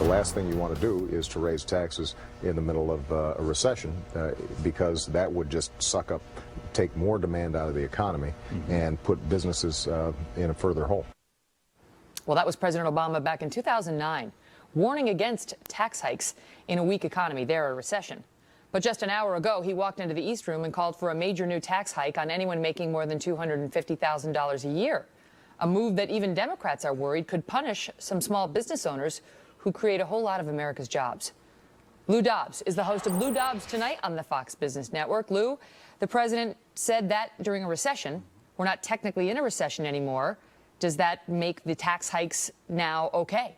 The last thing you want to do is to raise taxes in the middle of a recession because that would just take more demand out of the economy and put businesses in a further hole. Well, that was President Obama back in 2009, warning against tax hikes in a weak economy, a recession. But just an hour ago, he walked into the East Room and called for a major new tax hike on anyone making more than $250,000 a year, a move that even Democrats are worried could punish some small business owners who create a whole lot of America's jobs. Lou Dobbs is the host of Lou Dobbs Tonight on the Fox Business Network. Lou, the president said that during a recession. We're not technically in a recession anymore. Does that make the tax hikes now okay?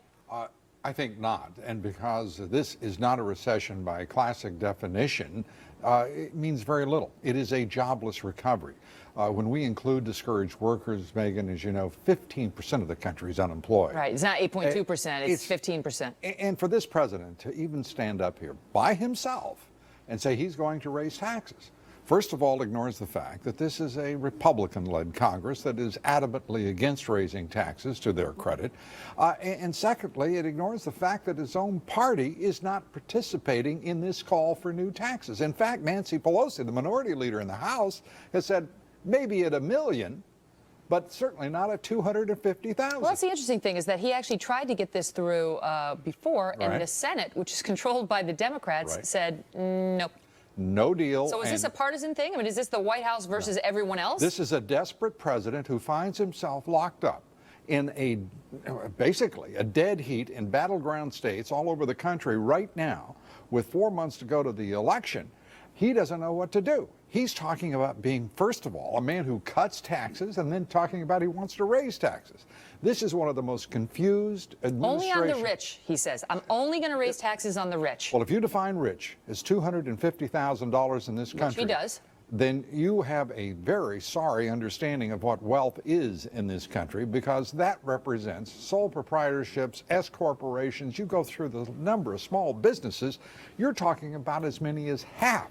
I think not. And because this is not a recession by classic definition, it means very little. It is a jobless recovery. When we include discouraged workers, Megan, as you know, 15% of the country is unemployed. Right. It's not 8.2%. It's 15%. And for this president to even stand up here by himself and say he's going to raise taxes, first of all, ignores the fact that this is a Republican-led Congress that is adamantly against raising taxes, to their credit. And secondly, it ignores the fact that his own party is not participating in this call for new taxes. In fact, Nancy Pelosi, the minority leader in the House, has said maybe at $1 million, but certainly not at $250,000. Well, that's the interesting thing, is that he actually tried to get this through before, and the Senate, which is controlled by the Democrats, said nope. No deal. So is this a partisan thing? I mean, is this the White House versus everyone else? This is a desperate president who finds himself locked up in basically a dead heat in battleground states all over the country right now, with 4 months to go to the election. He doesn't know what to do. He's talking about being, first of all, a man who cuts taxes, and then talking about he wants to raise taxes. This is one of the most confused administrations. Only on the rich, he says. I'm only going to raise taxes on the rich. Well, if you define rich as $250,000 in this country, which he does, then you have a very sorry understanding of what wealth is in this country, because that represents sole proprietorships, S corporations. You go through the number of small businesses, you're talking about as many as half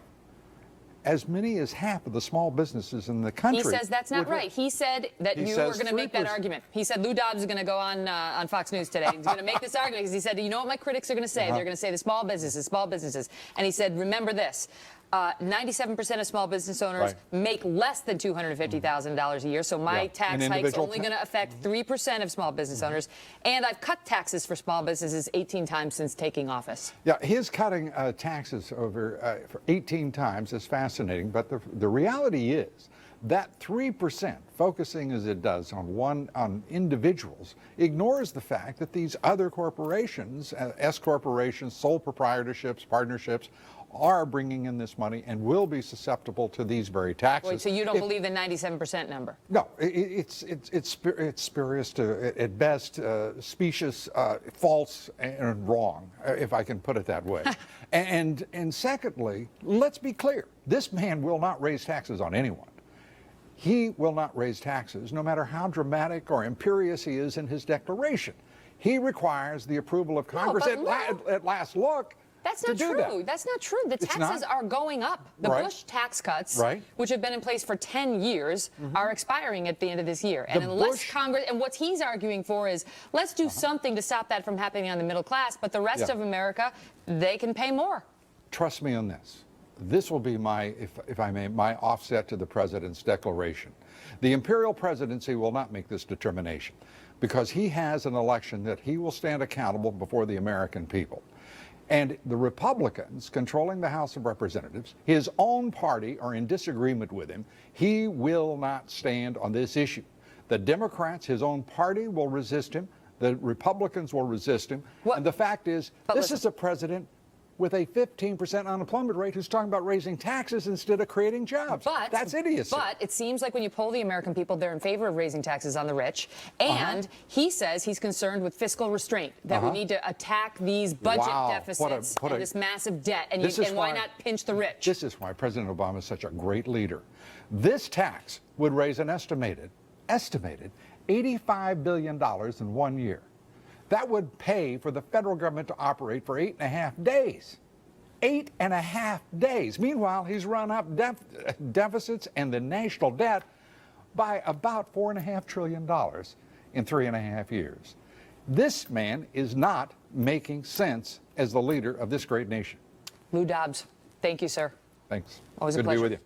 of the small businesses in the country. He says that's not right. He said that you were going to make that argument. He said Lou Dobbs is going to go on Fox News today. He's going to make this argument because he said, you know what my critics are going to say? They're going to say the small businesses. And he said, remember this. 97% of small business owners make less than $250,000 a year, so my tax hike's only going to affect 3% of small business owners, and I've cut taxes for small businesses 18 times since taking office. Yeah, his cutting taxes over for 18 times is fascinating, but the reality is that 3%, focusing as it does on individuals, ignores the fact that these other corporations, S corporations, sole proprietorships, partnerships, are bringing in this money and will be susceptible to these very taxes. Wait, so you don't believe the 97% number? No, it's spurious to, at best, specious, false, and wrong, if I can put it that way. and secondly, let's be clear, this man will not raise taxes on anyone. He will not raise taxes, no matter how dramatic or imperious he is in his declaration. He requires the approval of Congress at last look. That's not true. That's not true. The taxes are going up. The Bush tax cuts, which have been in place for 10 years, are expiring at the end of this year. And unless Congress, and what he's arguing for is, let's do something to stop that from happening on the middle class, but the rest of America, they can pay more. Trust me on this. This will be my, if I may, my offset to the president's declaration. The imperial presidency will not make this determination, because he has an election that he will stand accountable before the American people. And the Republicans controlling the House of Representatives, his own party, are in disagreement with him. He will not stand on this issue. The Democrats, his own party, will resist him. The Republicans will resist him. And the fact is, this is a president with a 15% unemployment rate who's talking about raising taxes instead of creating jobs. That's idiocy. But it seems like when you poll the American people, they're in favor of raising taxes on the rich. And he says he's concerned with fiscal restraint, that we need to attack these budget deficits and this massive debt. And why not pinch the rich? This is why President Obama is such a great leader. This tax would raise an estimated $85 billion in 1 year. That would pay for the federal government to operate for 8.5 days. 8.5 days. Meanwhile, he's run up deficits and the national debt by about $4.5 trillion in 3.5 years. This man is not making sense as the leader of this great nation. Lou Dobbs, thank you, sir. Thanks. Always a Good to be pleasure. with you.